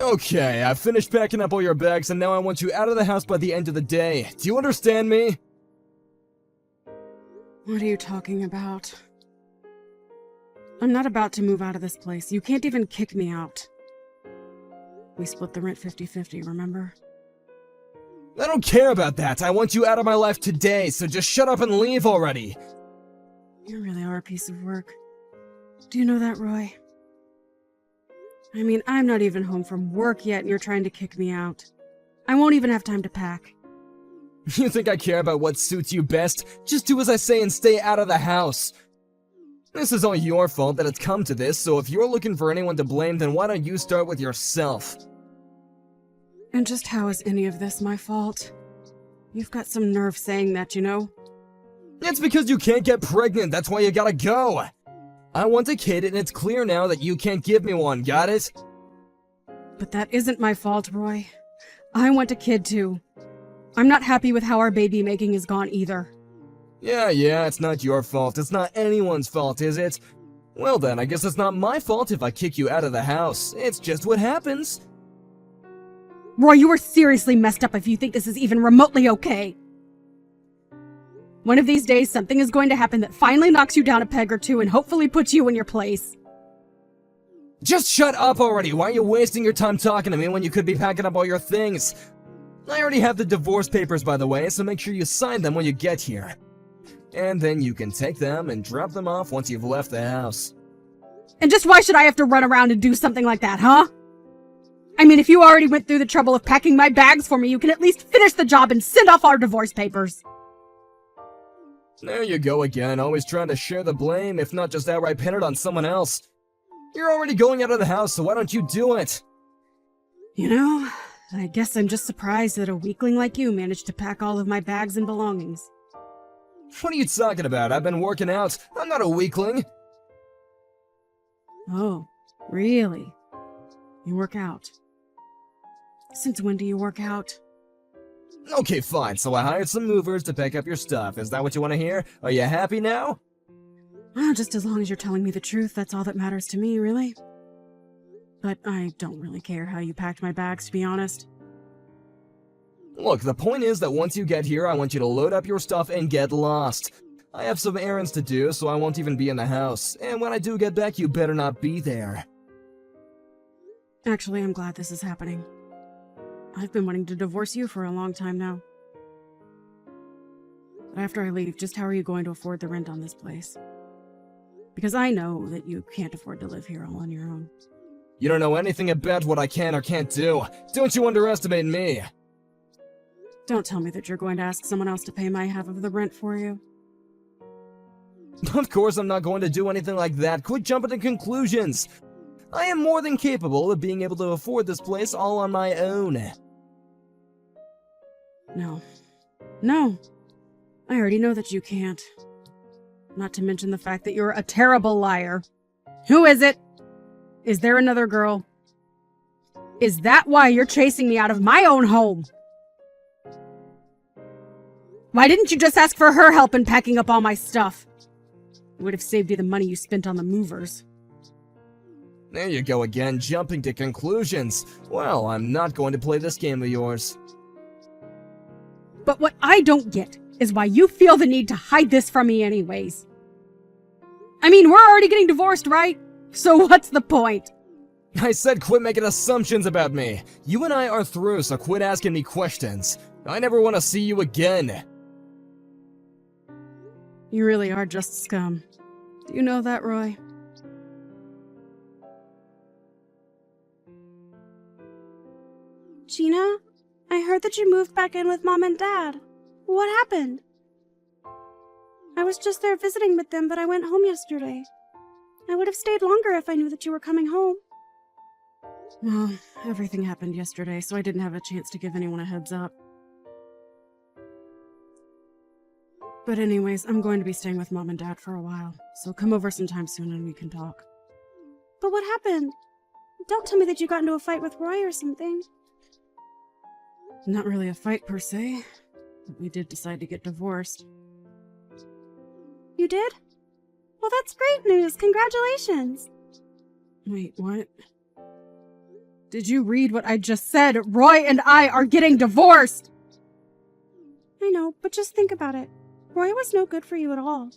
Okay, I've finished packing up all your bags and now I want you out of the house by the end of the day. Do you understand me? What are you talking about? I'm not about to move out of this place. You can't even kick me out. We split the rent 50-50, remember? I don't care about that. I want you out of my life today, so just shut up and leave already. You really are a piece of work. Do you know that, Roy? I mean, I'm not even home from work yet and you're trying to kick me out. I won't even have time to pack. You think I care about what suits you best? Just do as I say and stay out of the house. This is all your fault that it's come to this, so if you're looking for anyone to blame, then why don't you start with yourself? And just how is any of this my fault? You've got some nerve saying that, you know? It's because you can't get pregnant, that's why you gotta go. I want a kid and it's clear now that you can't give me one, got it? But that isn't my fault, Roy. I want a kid too. I'm not happy with how our baby making has gone either. Yeah, it's not your fault. It's not anyone's fault, is it? Well then, I guess it's not my fault if I kick you out of the house. It's just what happens. Roy, you are seriously messed up if you think this is even remotely okay. One of these days, something is going to happen that finally knocks you down a peg or two and hopefully puts you in your place. Just shut up already! Why are you wasting your time talking to me when you could be packing up all your things? I already have the divorce papers, by the way, so make sure you sign them when you get here. And then you can take them and drop them off once you've left the house. And just why should I have to run around and do something like that, huh? I mean, if you already went through the trouble of packing my bags for me, you can at least finish the job and send off our divorce papers. There you go again, always trying to share the blame, if not just outright pin it on someone else. You're already going out of the house, so why don't you do it? You know, I guess I'm just surprised that a weakling like you managed to pack all of my bags and belongings. What are you talking about? I've been working out. I'm not a weakling. Oh, really? You work out? Since when do you work out? Okay, fine, so I hired some movers to pick up your stuff. Is that what you want to hear? Are you happy now? Well, just as long as you're telling me the truth, that's all that matters to me, really. But I don't really care how you packed my bags, to be honest. Look, the point is that once you get here, I want you to load up your stuff and get lost. I have some errands to do, so I won't even be in the house. And when I do get back, you better not be there. Actually, I'm glad this is happening. I've been wanting to divorce you for a long time now. But after I leave, just how are you going to afford the rent on this place? Because I know that you can't afford to live here all on your own. You don't know anything about what I can or can't do. Don't you underestimate me. Don't tell me that you're going to ask someone else to pay my half of the rent for you. Of course I'm not going to do anything like that. Quit jumping to conclusions. I am more than capable of being able to afford this place all on my own. No. I already know that you can't. Not to mention the fact that you're a terrible liar. Who is it? Is there another girl? Is that why you're chasing me out of my own home? Why didn't you just ask for her help in packing up all my stuff? It would have saved you the money you spent on the movers. There you go again, jumping to conclusions. Well, I'm not going to play this game of yours. But what I don't get is why you feel the need to hide this from me anyways. I mean, we're already getting divorced, right? So what's the point? I said quit making assumptions about me. You and I are through, so quit asking me questions. I never want to see you again. You really are just scum. Do you know that, Roy? Gina, I heard that you moved back in with Mom and Dad. What happened? I was just there visiting with them, but I went home yesterday. I would have stayed longer if I knew that you were coming home. Well, everything happened yesterday, so I didn't have a chance to give anyone a heads up. But anyways, I'm going to be staying with Mom and Dad for a while, so come over sometime soon and we can talk. But what happened? Don't tell me that you got into a fight with Roy or something. Not really a fight per se, but we did decide to get divorced. You did? Well, that's great news. Congratulations. Wait, what? Did you read what I just said? Roy and I are getting divorced! I know, but just think about it. Roy was no good for you at all.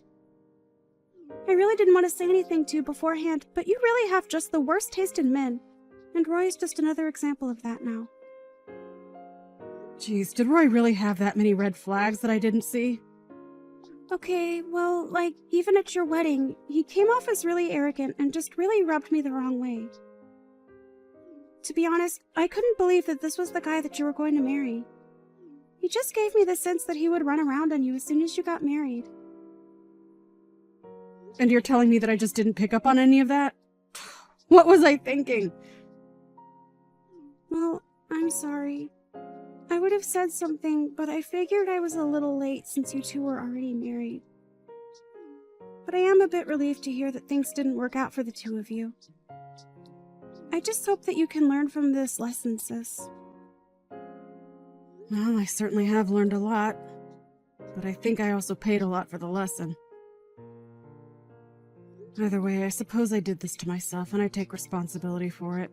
I really didn't want to say anything to you beforehand, but you really have just the worst taste in men. And Roy is just another example of that now. Jeez, did Roy really have that many red flags that I didn't see? Okay, well, like, even at your wedding, he came off as really arrogant and just really rubbed me the wrong way. To be honest, I couldn't believe that this was the guy that you were going to marry. He just gave me the sense that he would run around on you as soon as you got married. And you're telling me that I just didn't pick up on any of that? What was I thinking? Well, I'm sorry. I would have said something, but I figured I was a little late since you two were already married. But I am a bit relieved to hear that things didn't work out for the two of you. I just hope that you can learn from this lesson, sis. Well, I certainly have learned a lot, but I think I also paid a lot for the lesson. Either way, I suppose I did this to myself, and I take responsibility for it.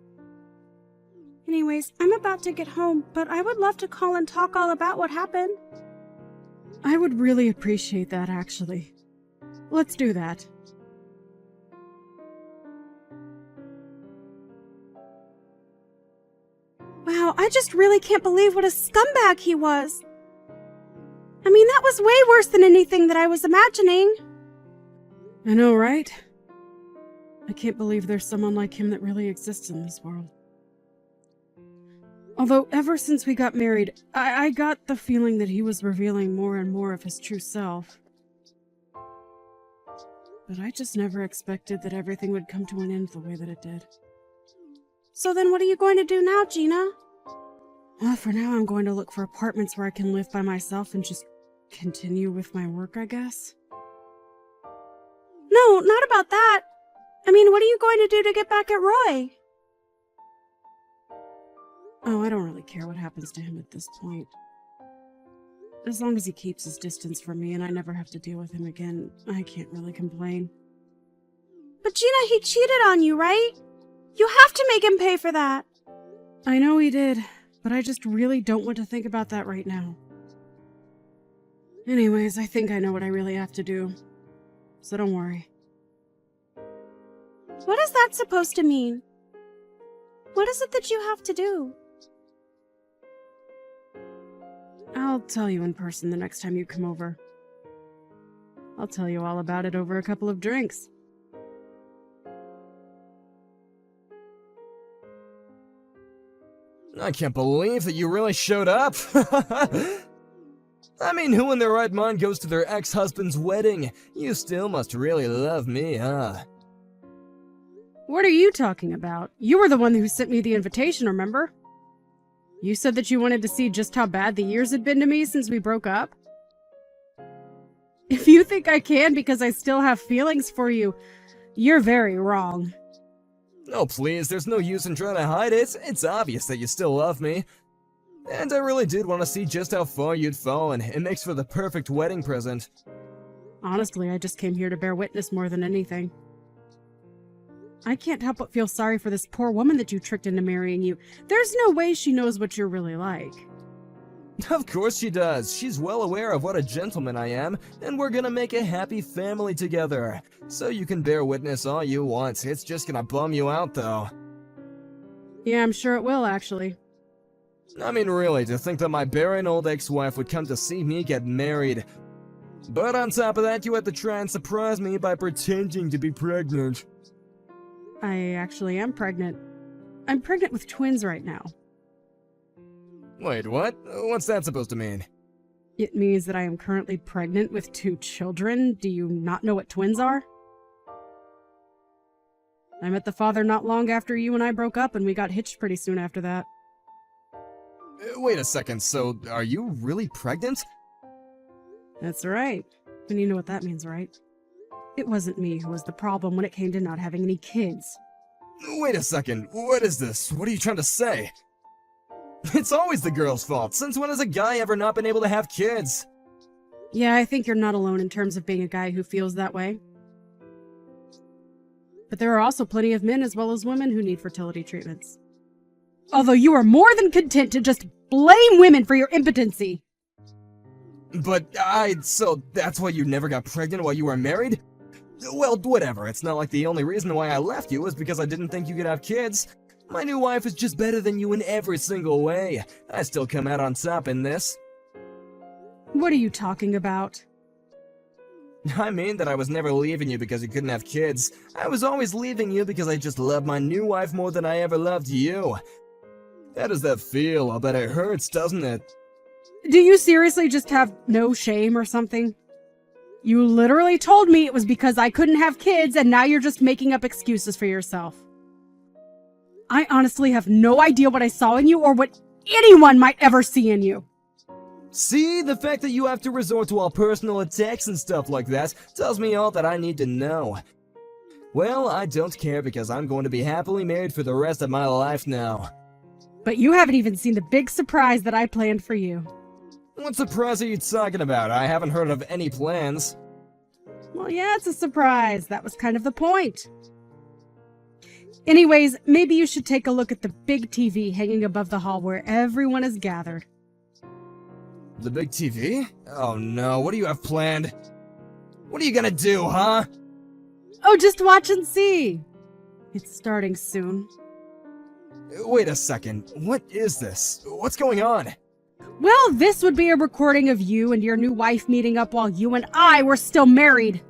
Anyways, I'm about to get home, but I would love to call and talk all about what happened. I would really appreciate that, actually. Let's do that. Wow, I just really can't believe what a scumbag he was. I mean, that was way worse than anything that I was imagining. I know, right? I can't believe there's someone like him that really exists in this world. Although, ever since we got married, I got the feeling that he was revealing more and more of his true self. But I just never expected that everything would come to an end the way that it did. So then what are you going to do now, Gina? Well, for now I'm going to look for apartments where I can live by myself and just continue with my work, I guess. No, not about that. I mean, what are you going to do to get back at Roy? Oh, I don't really care what happens to him at this point. As long as he keeps his distance from me and I never have to deal with him again, I can't really complain. But Gina, he cheated on you, right? You have to make him pay for that. I know he did, but I just really don't want to think about that right now. Anyways, I think I know what I really have to do. So don't worry. What is that supposed to mean? What is it that you have to do? I'll tell you in person the next time you come over. I'll tell you all about it over a couple of drinks. I can't believe that you really showed up. I mean, who in their right mind goes to their ex-husband's wedding? You still must really love me, huh? What are you talking about? You were the one who sent me the invitation, remember? You said that you wanted to see just how bad the years had been to me since we broke up. If you think I can because I still have feelings for you, you're very wrong. Oh, please, there's no use in trying to hide it. It's obvious that you still love me. And I really did want to see just how far you'd fallen. It makes for the perfect wedding present. Honestly, I just came here to bear witness more than anything. I can't help but feel sorry for this poor woman that you tricked into marrying you. There's no way she knows what you're really like. Of course she does. She's well aware of what a gentleman I am, and we're gonna make a happy family together. So you can bear witness all you want. It's just gonna bum you out, though. Yeah, I'm sure it will, actually. I mean, really, to think that my barren old ex-wife would come to see me get married. But on top of that, you had to try and surprise me by pretending to be pregnant. I actually am pregnant. I'm pregnant with twins right now. Wait, what? What's that supposed to mean? It means that I am currently pregnant with 2 children. Do you not know what twins are? I met the father not long after you and I broke up, and we got hitched pretty soon after that. Wait a second, so are you really pregnant? That's right. And you know what that means, right? It wasn't me who was the problem when it came to not having any kids. Wait a second, what is this? What are you trying to say? It's always the girl's fault. Since when has a guy ever not been able to have kids? Yeah, I think you're not alone in terms of being a guy who feels that way. But there are also plenty of men as well as women who need fertility treatments. Although you are more than content to just blame women for your impotency. But so that's why you never got pregnant while you were married? Well, whatever. It's not like the only reason why I left you was because I didn't think you could have kids. My new wife is just better than you in every single way. I still come out on top in this. What are you talking about? I mean that I was never leaving you because you couldn't have kids. I was always leaving you because I just love my new wife more than I ever loved you. How does that feel? I'll bet it hurts, doesn't it? Do you seriously just have no shame or something? You literally told me it was because I couldn't have kids, and now you're just making up excuses for yourself. I honestly have no idea what I saw in you or what anyone might ever see in you. See, the fact that you have to resort to all personal attacks and stuff like that tells me all that I need to know. Well, I don't care because I'm going to be happily married for the rest of my life now. But you haven't even seen the big surprise that I planned for you. What surprise are you talking about? I haven't heard of any plans. Well, yeah, it's a surprise. That was kind of the point. Anyways, maybe you should take a look at the big TV hanging above the hall where everyone is gathered. The big TV? Oh no, what do you have planned? What are you gonna do, huh? Oh, just watch and see. It's starting soon. Wait a second, what is this? What's going on? Well, this would be a recording of you and your new wife meeting up while you and I were still married.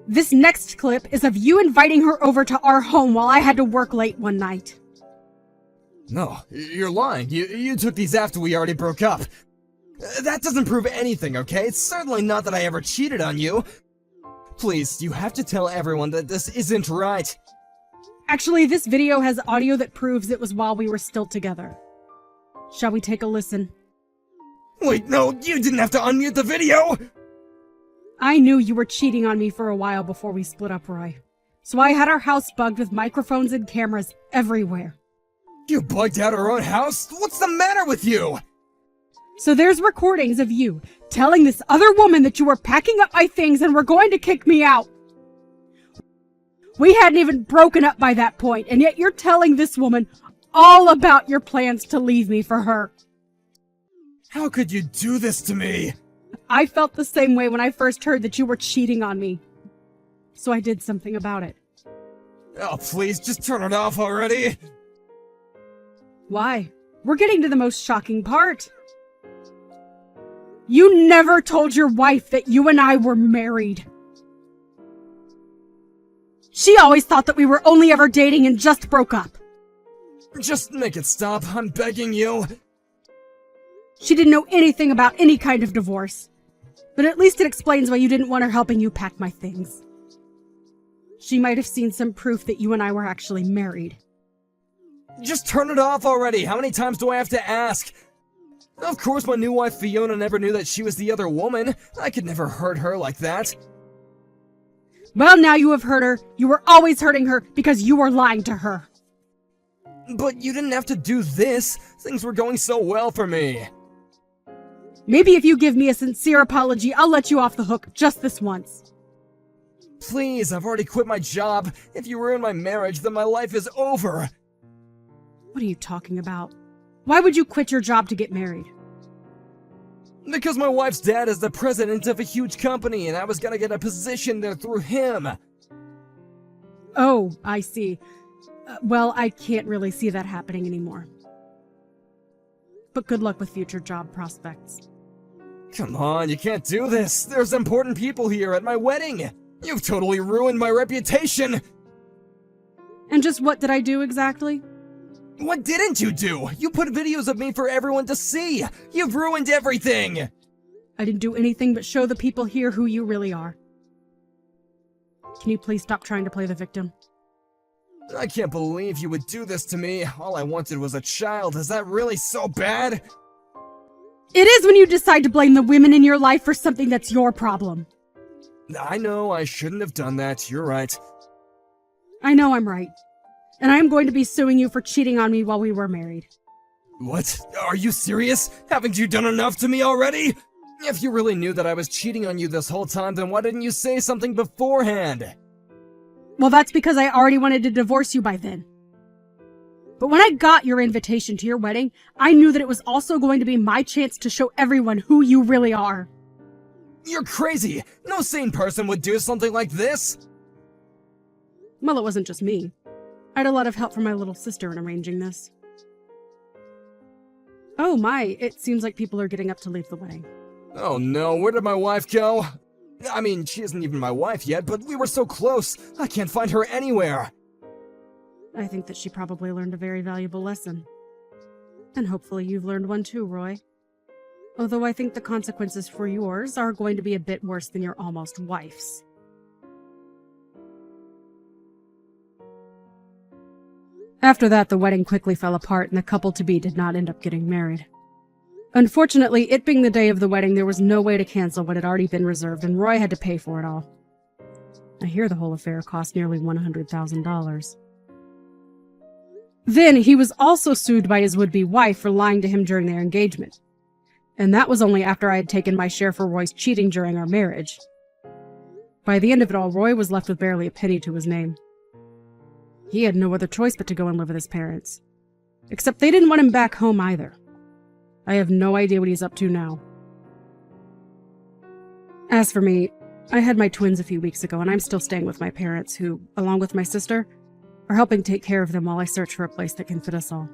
This next clip is of you inviting her over to our home while I had to work late one night. No, you're lying. You took these after we already broke up. That doesn't prove anything, okay? It's certainly not that I ever cheated on you. Please, you have to tell everyone that this isn't right. Actually, this video has audio that proves it was while we were still together. Shall we take a listen? Wait, no, you didn't have to unmute the video! I knew you were cheating on me for a while before we split up, Roy. So I had our house bugged with microphones and cameras everywhere. You bugged out our own house? What's the matter with you? So there's recordings of you telling this other woman that you were packing up my things and were going to kick me out. We hadn't even broken up by that point, and yet you're telling this woman all about your plans to leave me for her. How could you do this to me? I felt the same way when I first heard that you were cheating on me. So I did something about it. Oh, please, just turn it off already. Why? We're getting to the most shocking part. You never told your wife that you and I were married. She always thought that we were only ever dating and just broke up. Just make it stop, I'm begging you. She didn't know anything about any kind of divorce. But at least it explains why you didn't want her helping you pack my things. She might have seen some proof that you and I were actually married. Just turn it off already! How many times do I have to ask? Of course my new wife Fiona never knew that she was the other woman. I could never hurt her like that. Well, now you have hurt her. You were always hurting her because you were lying to her. But you didn't have to do this. Things were going so well for me. Maybe if you give me a sincere apology, I'll let you off the hook just this once. Please, I've already quit my job. If you ruin my marriage, then my life is over. What are you talking about? Why would you quit your job to get married? Because my wife's dad is the president of a huge company, and I was gonna get a position there through him. Oh, I see. Well, I can't really see that happening anymore. But good luck with future job prospects. Come on, you can't do this. There's important people here at my wedding. You've totally ruined my reputation. And just what did I do exactly? What didn't you do? You put videos of me for everyone to see. You've ruined everything. I didn't do anything but show the people here who you really are. Can you please stop trying to play the victim? I can't believe you would do this to me. All I wanted was a child. Is that really so bad? It is when you decide to blame the women in your life for something that's your problem. I know, I shouldn't have done that. You're right. I know I'm right. And I'm going to be suing you for cheating on me while we were married. What? Are you serious? Haven't you done enough to me already? If you really knew that I was cheating on you this whole time, then why didn't you say something beforehand? Well, that's because I already wanted to divorce you by then. But when I got your invitation to your wedding, I knew that it was also going to be my chance to show everyone who you really are. You're crazy! No sane person would do something like this! Well, it wasn't just me. I had a lot of help from my little sister in arranging this. Oh my, it seems like people are getting up to leave the wedding. Oh no, where did my wife go? I mean, she isn't even my wife yet, but we were so close. I can't find her anywhere. I think that she probably learned a very valuable lesson. And hopefully you've learned one too, Roy. Although I think the consequences for yours are going to be a bit worse than your almost wife's. After that, the wedding quickly fell apart and the couple-to-be did not end up getting married. Unfortunately, it being the day of the wedding, there was no way to cancel what had already been reserved, and Roy had to pay for it all. I hear the whole affair cost nearly $100,000. Then, he was also sued by his would-be wife for lying to him during their engagement. And that was only after I had taken my share for Roy's cheating during our marriage. By the end of it all, Roy was left with barely a penny to his name. He had no other choice but to go and live with his parents. Except they didn't want him back home either. I have no idea what he's up to now. As for me, I had my twins a few weeks ago, and I'm still staying with my parents, who, along with my sister, are helping take care of them while I search for a place that can fit us all.